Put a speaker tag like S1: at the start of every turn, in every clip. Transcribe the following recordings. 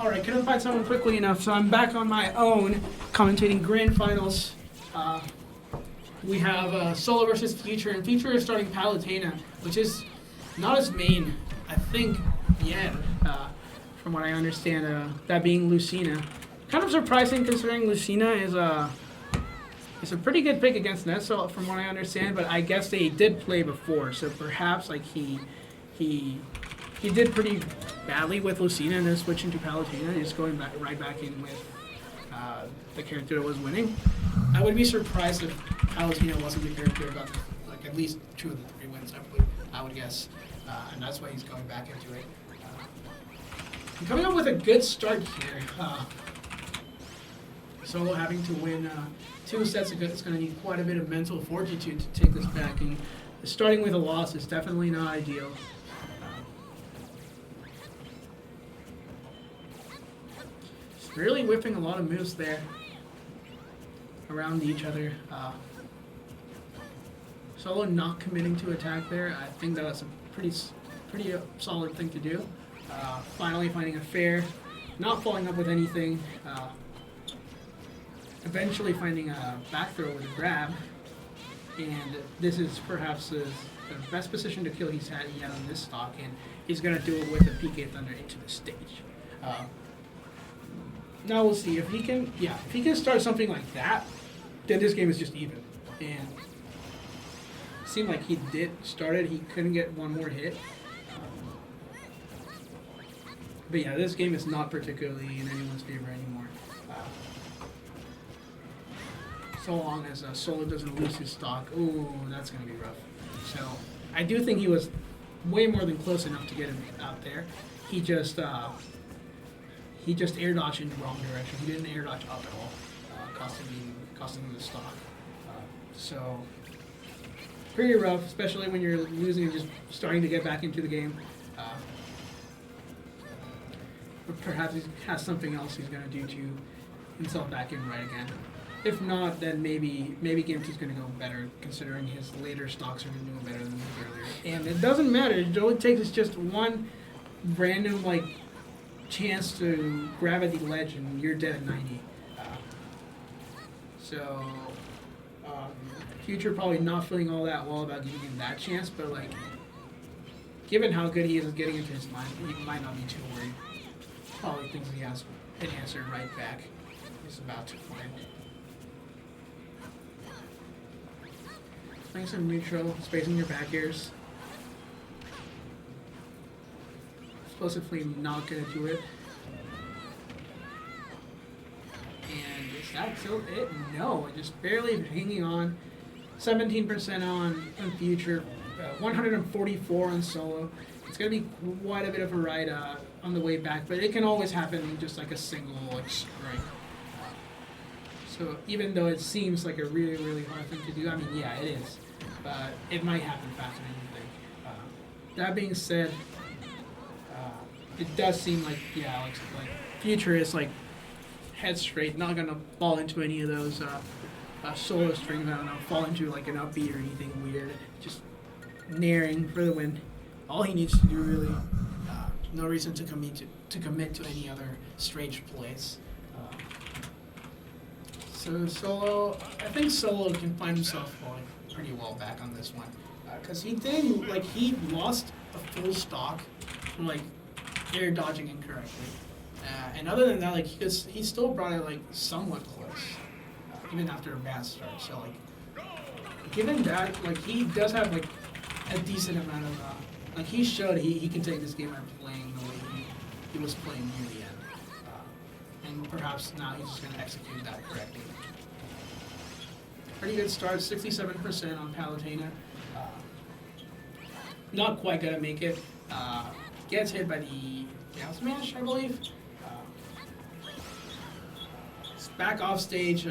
S1: Alright, couldn't find someone quickly enough, so I'm back on my own, commentating Grand Finals. We have Solo versus Future, and Future is starting Palutena, which is not his main, I think, yet, from what I understand, that being Lucina. Kind of surprising considering Lucina is a pretty good pick against Nesso, from what I understand, but I guess they did play before, so perhaps like he did pretty badly with Lucina and then switching to Palutena, just going right back in with the character that was winning. I would be surprised if Palutena wasn't the character that got like at least 2 of the 3 wins, I would guess, and that's why he's going back into it. Coming up with a good start here. Solo having to win 2 sets of good, it's going to need quite a bit of mental fortitude to take this back, and starting with a loss is definitely not ideal. Just really whipping a lot of moves there around each other. Solo not committing to attack there. I think that was a pretty solid thing to do. Finally finding a fair, not following up with anything. Eventually finding a back throw with a grab, and this is perhaps the best position to kill he's had yet on this stock, and he's going to do it with a PK Thunder into the stage. Now we'll see if he can, if he can start something like that, then this game is just even. And it seemed like he did start it, he couldn't get one more hit. But yeah, this game is not particularly in anyone's favor anymore. So long as Solo doesn't lose his stock, ooh, that's going to be rough. So I do think he was way more than close enough to get him out there. He just air dodged in the wrong direction. He didn't air dodge up at all, costing him the stock. So pretty rough, especially when you're losing and just starting to get back into the game. But perhaps he has something else he's going to do to himself back in right again. If not, then maybe Game 2 is going to go better, considering his later stocks are doing better than his earlier. And it doesn't matter. All it takes is just one random chance to grab at the ledge, and you're dead at 90. Future probably not feeling all that well about giving him that chance, but given how good he is at getting into his mind, he might not be too worried. Probably thinks he has an answer right back. He's about to find. Playing some neutral, spacing your back airs. Explosively not gonna do it. And is that still it? No, just barely hanging on. 17% on Future, 144 on Solo. It's gonna be quite a bit of a ride on the way back, but it can always happen just like a single strike. So even though it seems like a really, really hard thing to do, I mean, yeah, it is. But it might happen faster than you think. That being said, it does seem like, Future is head straight, not going to fall into any of those solo strings, I don't know, fall into an upbeat or anything weird. Just naring for the win. All he needs to do, really. No reason to commit to any other strange plays. So Solo, I think Solo can find himself falling pretty well back on this one, because he lost a full stock from air dodging incorrectly, and other than that, he still brought it somewhat close, even after a bad start. So given that, he does have a decent amount of he showed he can take this game and playing the way he was playing near the end. And perhaps now he's just going to execute that correctly. Pretty good start, 67% on Palutena. Not quite going to make it. Gets hit by the down smash, I believe. It's back off stage.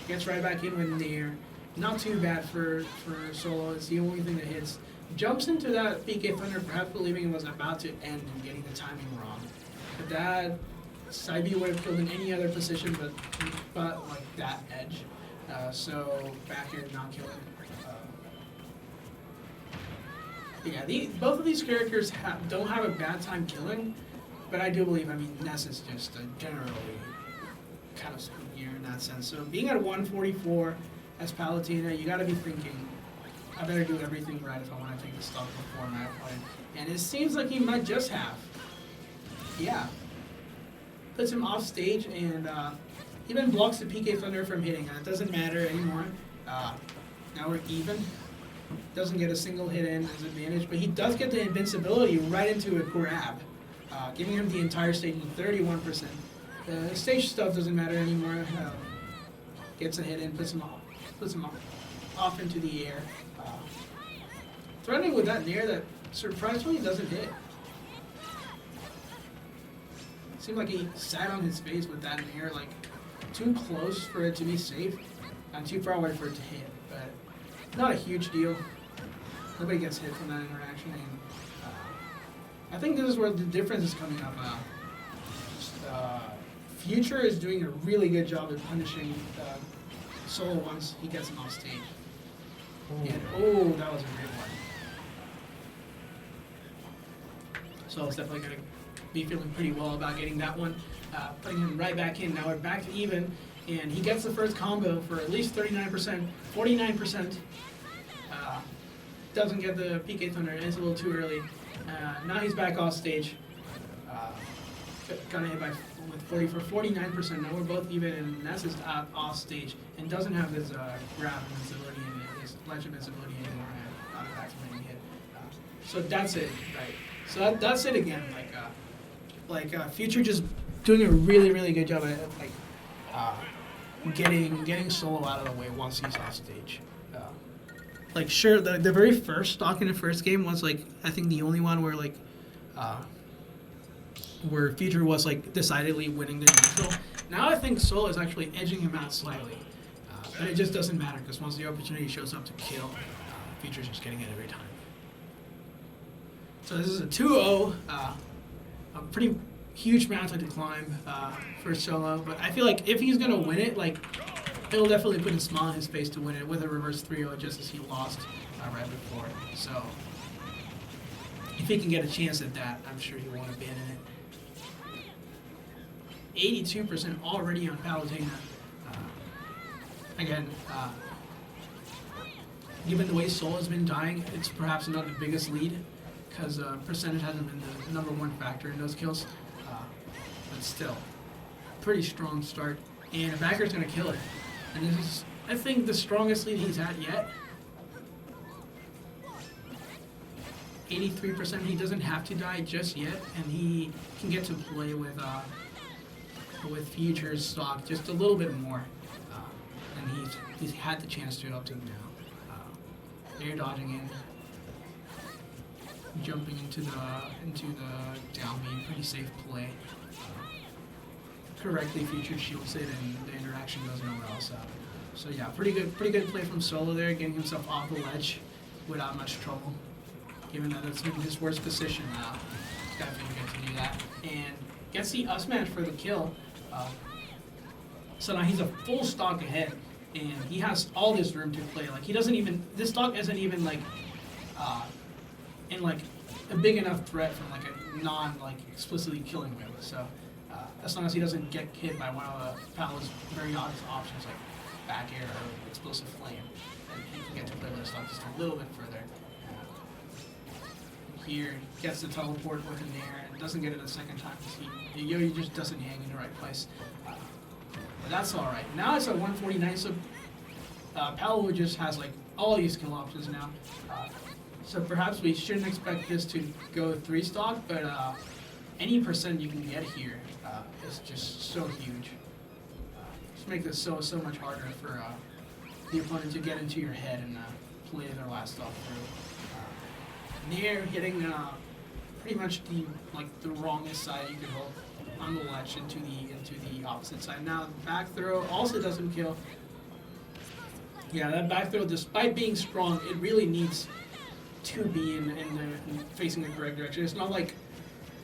S1: Gets right back in with Nair. Not too bad for Solo. It's the only thing that hits. Jumps into that PK Thunder, perhaps believing it was about to end and getting the timing wrong. But that side B would have killed in any other position, but that edge. So back air not killing. Both of these characters don't have a bad time killing, But I do believe, I mean, Ness is just generally kind of spookier in that sense. So being at 144 as Palutena, you got to be thinking, I better do everything right if I want to take the stock before my opponent. And it seems like he might just have. Yeah. Puts him off stage and even blocks the PK Thunder from hitting. It doesn't matter anymore. Now we're even. Doesn't get a single hit in as advantage, but he does get the invincibility right into a grab, giving him the entire stage in 31%. The stage stuff doesn't matter anymore. Gets a hit in, puts him off into the air. Threatening with that nair that surprisingly doesn't hit. Seemed like he sat on his face with that nair, like too close for it to be safe, and too far away for it to hit. But not a huge deal. Nobody gets hit from that interaction, and I think this is where the difference is coming up. Future is doing a really good job at punishing Solo once he gets him off stage. And that was a great one. So I was definitely going to be feeling pretty well about getting that one, putting him right back in. Now we're back to even, and he gets the first combo for at least 39%, 49%. Doesn't get the PK Thunder, it's a little too early. Now he's back off stage. Got hit by with 49%. Now we're both even, and Ness is off stage and doesn't have his grab invincibility and his ledge invincibility anymore. Not a activating hit. So that's it, right? So that's it again. Future just doing a really, really good job at getting Solo out of the way once he's off stage. Sure, the very first stock in the first game was I think the only one where Future was decidedly winning the neutral. Now I think Solo is actually edging him out slightly, but it just doesn't matter because once the opportunity shows up to kill, Future's just getting it every time. So this is a 2-0, a pretty huge mountain to climb for Solo, but I feel like if he's gonna win it, it'll definitely put a smile on his face to win it with a reverse 3-0 just as he lost right before. So if he can get a chance at that, I'm sure he won't abandon it. 82% already on Palutena. Again, given the way Solo has been dying, it's perhaps not the biggest lead because percentage hasn't been the number one factor in those kills. But still, pretty strong start. And a backer's going to kill it. And this is, I think, the strongest lead he's had yet. 83%, he doesn't have to die just yet, and he can get to play with Future's stock just a little bit more. And he's had the chance to up to now. Air dodging in. Jumping into the down beam, pretty safe play. Correctly Future shields it and the interaction goes nowhere else out. So yeah, pretty good play from Solo there, getting himself off the ledge without much trouble. Given that it's in his worst position now, he's got to get to do that. And gets the us-match for the kill. So now he's a full stock ahead, and he has all this room to play. He doesn't even, this stock isn't even in a big enough threat from a non explicitly killing wheel. So as long as he doesn't get hit by one of the Pala's very obvious options like back air or explosive flame, and he can get to play with the stock just a little bit further. Here gets the teleport with an air and doesn't get it a second time because the yo-yo just doesn't hang in the right place. But that's all right. Now it's at 149, so Palo just has all these kill options now. So perhaps we shouldn't expect this to go 3 stock, but any percent you can get here is just so huge. Just make this so much harder for the opponent to get into your head and play their last stock through. Nair hitting pretty much the wrongest side you could hope on the ledge into the opposite side. Now back throw also doesn't kill. Yeah, that back throw, despite being strong, it really needs to be in facing the correct direction. It's not like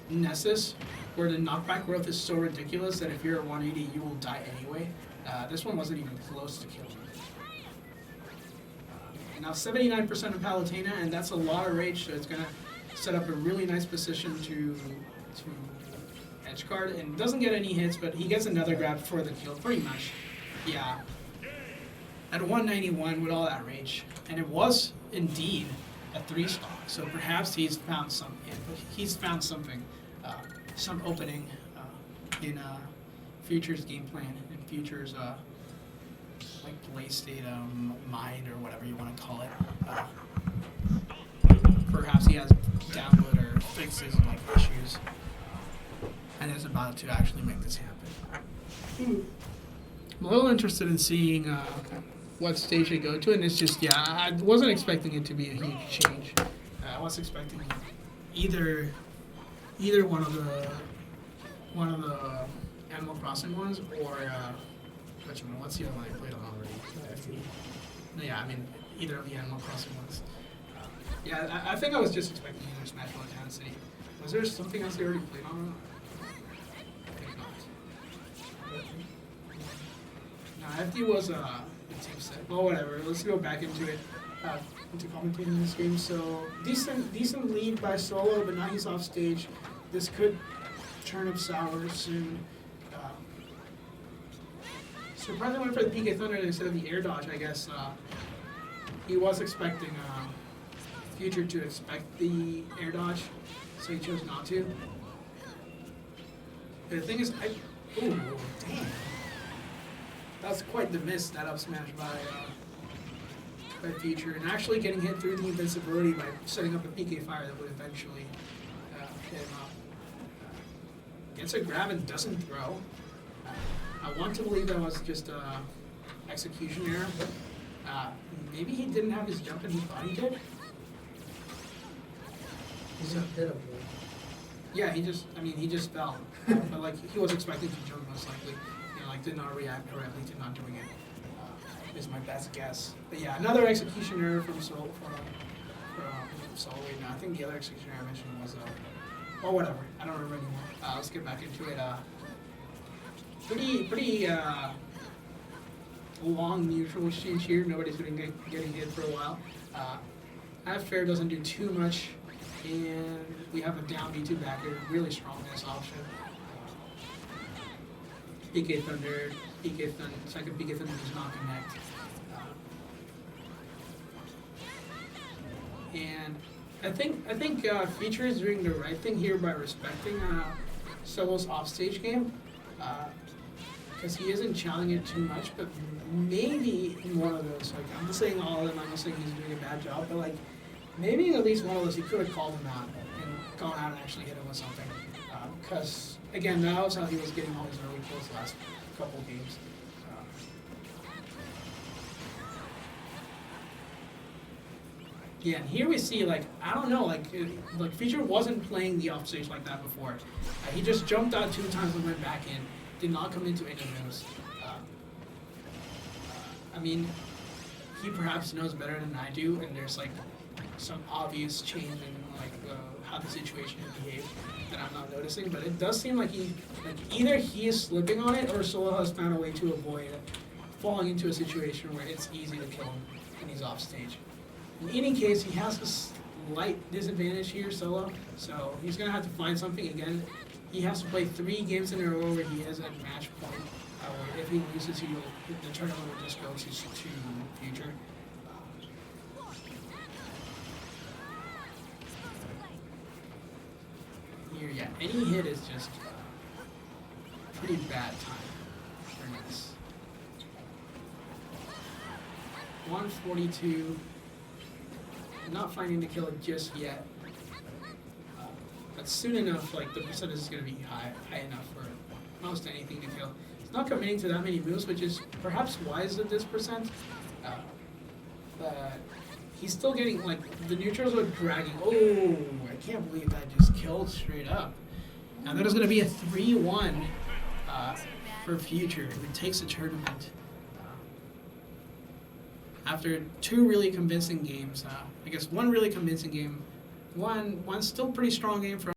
S1: Nessus, where the knockback growth is so ridiculous that if you're at 180, you will die anyway. This one wasn't even close to killing. Now 79% of Palutena, and that's a lot of rage, so it's going to set up a really nice position to edge guard and doesn't get any hits, but he gets another grab for the kill, pretty much. Yeah. At 191 with all that rage, and it was indeed a 3-stock. So perhaps he's found something. Some opening in Future's game plan, in Future's like play state, mind, or whatever you want to call it. Perhaps he has download or fixes and like issues, and is about to actually make this happen. I'm a little interested in seeing what stage they go to, and it's just, yeah, I wasn't expecting it to be a huge change. I was expecting either one of the Animal Crossing ones, or what's the other one I played on already? Yeah, I mean either of the Animal Crossing ones. Yeah, I think I was just expecting either Smash or Town City. Was there something else they already played on? I think not. No, FD was a team set. Well, whatever. Let's go back into it. Into commentating this game. So decent lead by Solo, but now he's off stage. This could turn up sour soon. Surprisingly went for the PK Thunder instead of the air dodge, I guess. He was expecting Future to expect the air dodge, so he chose not to. But the thing is, ooh, damn. That's quite the miss, that up smash by Future, and actually getting hit through the invincibility by setting up a PK fire that would eventually hit him up. Gets a grab and doesn't throw. I want to believe that was just execution error. Maybe he didn't have his jump and he thought he did.
S2: He's unhittable.
S1: Yeah, he just fell. But like he was expecting to jump most likely. Did not react correctly to not doing it. Is my best guess. But yeah, another execution error from Sol. Wait, no, I think the other execution error I mentioned was oh, whatever. I don't remember anymore. Let's get back into it. Pretty long neutral exchange here. Nobody's been getting hit for a while. Fair doesn't do too much, and we have a down B2 backer, really strong in this option. PK Thunder, second PK Thunder does not connect. And I think Future is doing the right thing here by respecting Solo's offstage game, because he isn't challenging it too much, but maybe in one of those, like, I'm not saying all of them, I'm not saying he's doing a bad job, but like maybe in at least one of those he could have called him out and gone out and actually hit him with something, because again, that was how he was getting all his early kills the last couple of games. Yeah, and here we see, like, I don't know, like Future wasn't playing the offstage like that before. He just jumped out 2 times and went back in, did not come into any of those. I mean, he perhaps knows better than I do, and there's like some obvious change in like how the situation behaved that I'm not noticing, but it does seem like either he is slipping on it or Solo has found a way to avoid falling into a situation where it's easy to kill him and he's off stage. In any case, he has a slight disadvantage here, Solo, so he's going to have to find something again. He has to play 3 games in a row where he is at match point. If he loses, the tournament will just go to Future. Here, yeah, any hit is just pretty bad time for this. 142. Not finding the kill just yet. But soon enough, like, the percentage is going to be high enough for most anything to kill. He's not committing to that many moves, which is perhaps wise at this percent. But he's still getting, like, the neutrals are dragging. Oh, I can't believe that just killed straight up. Now that is going to be a 3-1 for Future, who takes the tournament. After 2 really convincing games, I guess one really convincing game, one still pretty strong game for